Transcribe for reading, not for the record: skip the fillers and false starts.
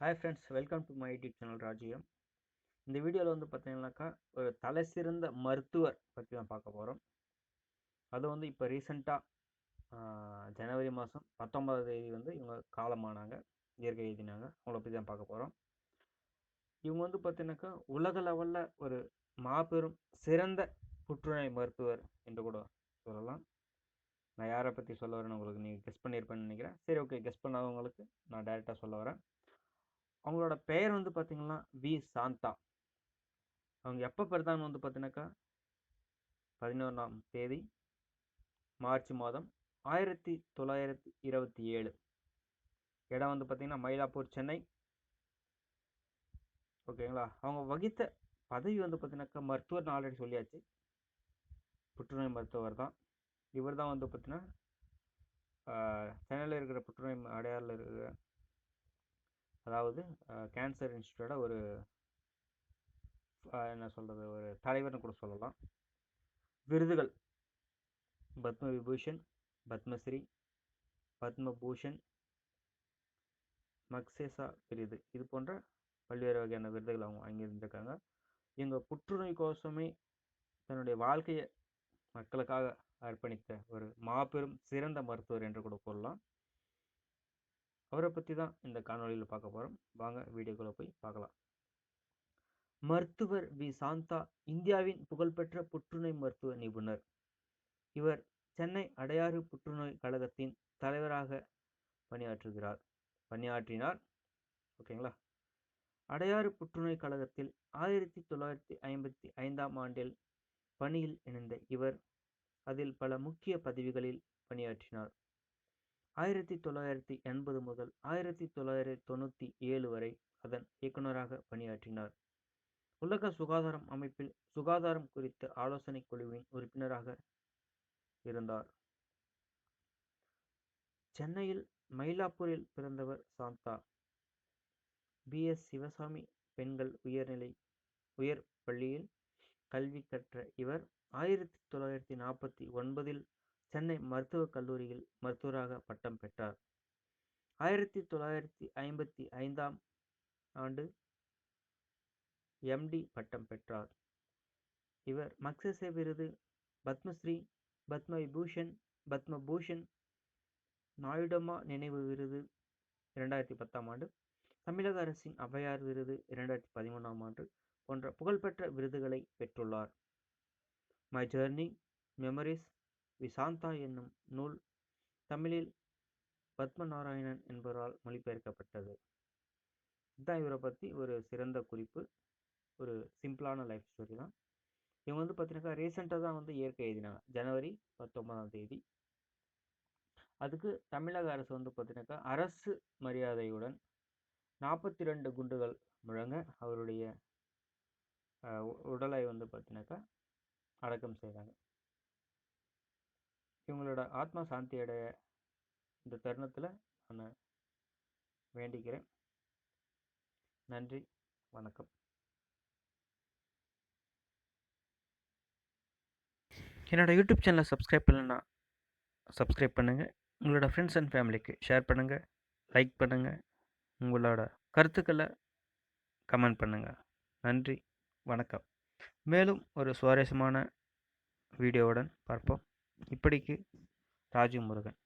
Hi friends, welcome to my YouTube channel ராஜ்யம். இந்த வீடியோவில் வந்து பார்த்தீங்கன்னாக்கா ஒரு தலை சிறந்த மருத்துவர் பற்றி தான் பார்க்க போகிறோம். அது வந்து இப்போ ரீசெண்டாக ஜனவரி மாதம் 19ஆம் தேதி வந்து இவங்க காலமானாங்க, இயற்கை எழுதினாங்க. அவங்கள பற்றி தான் பார்க்க போகிறோம். இவங்க வந்து பார்த்தீங்கன்னாக்கா உலக லெவலில் ஒரு மாபெரும் சிறந்த புற்றுநோய் மருத்துவர் என்று கூட சொல்லலாம். நான் யாரை பற்றி சொல்ல வரேன்னு உங்களுக்கு நீங்கள் கெஸ் பண்ணியிருப்பேன்னு நினைக்கிறேன். சரி, ஓகே, கெஸ் பண்ணாதவங்களுக்கு நான் டைரெக்டாக சொல்ல வரேன். அவங்களோட பெயர் வந்து பார்த்தீங்கன்னா வி சாந்தா. அவங்க எப்போ பிறந்தாங்கன்னு வந்து பார்த்தீங்கன்னாக்கா 11ஆம் தேதி மார்ச் மாதம் 1927. இடம் வந்து பார்த்தீங்கன்னா மயிலாப்பூர், சென்னை. ஓகேங்களா. அவங்க வகித்த பதவி வந்து பார்த்தீங்கன்னாக்கா மருத்துவர் ஆல்ரெடி சொல்லியாச்சு, புற்றுநோய் மருத்துவர் தான். இவர் தான் வந்து பார்த்தீங்கன்னா சென்னையில் இருக்கிற புற்றுநோய் அடையாறில் இருக்கிற, அதாவது கேன்சர் இன்ஸ்டியூட்டோட ஒரு என்ன சொல்கிறது, ஒரு தலைவர்னு கூட சொல்லலாம். விருதுகள்: பத்ம விபூஷன், பத்மஸ்ரீ, பத்மபூஷன், மக்சேசா விருது, இது போன்ற பல்வேறு வகையான விருதுகள் அவங்க வாங்கியிருந்திருக்காங்க. இவங்க புற்றுநோய் கோசமே தன்னுடைய வாழ்க்கையை மக்களுக்காக அர்ப்பணித்த ஒரு மாபெரும் சிறந்த மருத்துவர் என்று கூட கூறலாம். அவரை பற்றி தான் இந்த காணொலியில் பார்க்க போகிறோம். வாங்க வீடியோக்குள்ளே போய் பார்க்கலாம். மருத்துவர் வி சாந்தா இந்தியாவின் புகழ்பெற்ற புற்றுநோய் மருத்துவ நிபுணர். இவர் சென்னை அடையாறு புற்றுநோய் கழகத்தின் தலைவராக பணியாற்றினார். ஓகேங்களா. அடையாறு புற்றுநோய் கழகத்தில் 1955ஆம் ஆண்டில் பணியில் இணைந்த இவர் அதில் பல முக்கிய பதவிகளில் பணியாற்றினார். 1980 முதல் 1997 வரை அதன் இயக்குநராக பணியாற்றினார். உலக சுகாதார அமைப்பில் சுகாதாரம் குறித்த ஆலோசனை குழுவின் உறுப்பினராக இருந்தார். சென்னையில் மயிலாப்பூரில் பிறந்தவர் சாந்தா. BS சிவசாமி பெண்கள் உயர் பள்ளியில் கல்வி கற்ற இவர் 1949இல் சென்னை மருத்துவக் கல்லூரியில் மருத்துவராக பட்டம் பெற்றார். 1955ஆம் ஆண்டு MD பட்டம் பெற்றார். இவர் மக்சேசே விருது, பத்மஸ்ரீ, பத்ம விபூஷன், பத்மபூஷன், நாயுடமா நினைவு விருது 2010ஆம் ஆண்டு, தமிழக அரசின் ஔவையார் விருது 2013ஆம் ஆண்டு போன்ற புகழ்பெற்ற விருதுகளை பெற்றுள்ளார். My journey memories V Shanta என்னும் நூல் தமிழில் பத்மநாராயணன் என்பவரால் மொழிபெயர்க்கப்பட்டது. இதுதான் இவரை பற்றி ஒரு சிறந்த குறிப்பு. ஒரு சிம்பிளான லைஃப் ஸ்டோரி தான். இவங்க வந்து பார்த்தீங்கன்னா ரீசெண்டாக தான் வந்து இயற்கை எழுதினாங்க, ஜனவரி 19ஆம் தேதி. அதுக்கு தமிழக அரசு வந்து பார்த்தீங்கன்னாக்கா அரசு மரியாதையுடன் 42 குண்டுகள் முழங்க அவருடைய உடலை வந்து பார்த்தீங்கன்னாக்கா அடக்கம் செய்தாங்க. இவங்களோட ஆத்மா சாந்தி அடைய இந்த தருணத்தில் நான் வேண்டிக்கிறேன். நன்றி, வணக்கம். என்னோட யூடியூப் சேனலை சப்ஸ்கிரைப் பண்ணலன்னா சப்ஸ்கிரைப் பண்ணுங்கள். உங்களோட ஃப்ரெண்ட்ஸ் அண்ட் ஃபேமிலிக்கு ஷேர் பண்ணுங்கள், லைக் பண்ணுங்கள், உங்களோட கருத்துக்களை கமெண்ட் பண்ணுங்கள். நன்றி, வணக்கம். மேலும் ஒரு சுவாரஸ்யமான வீடியோவுடன் பார்ப்போம். இப்படிக்கு ராஜு முருகன்.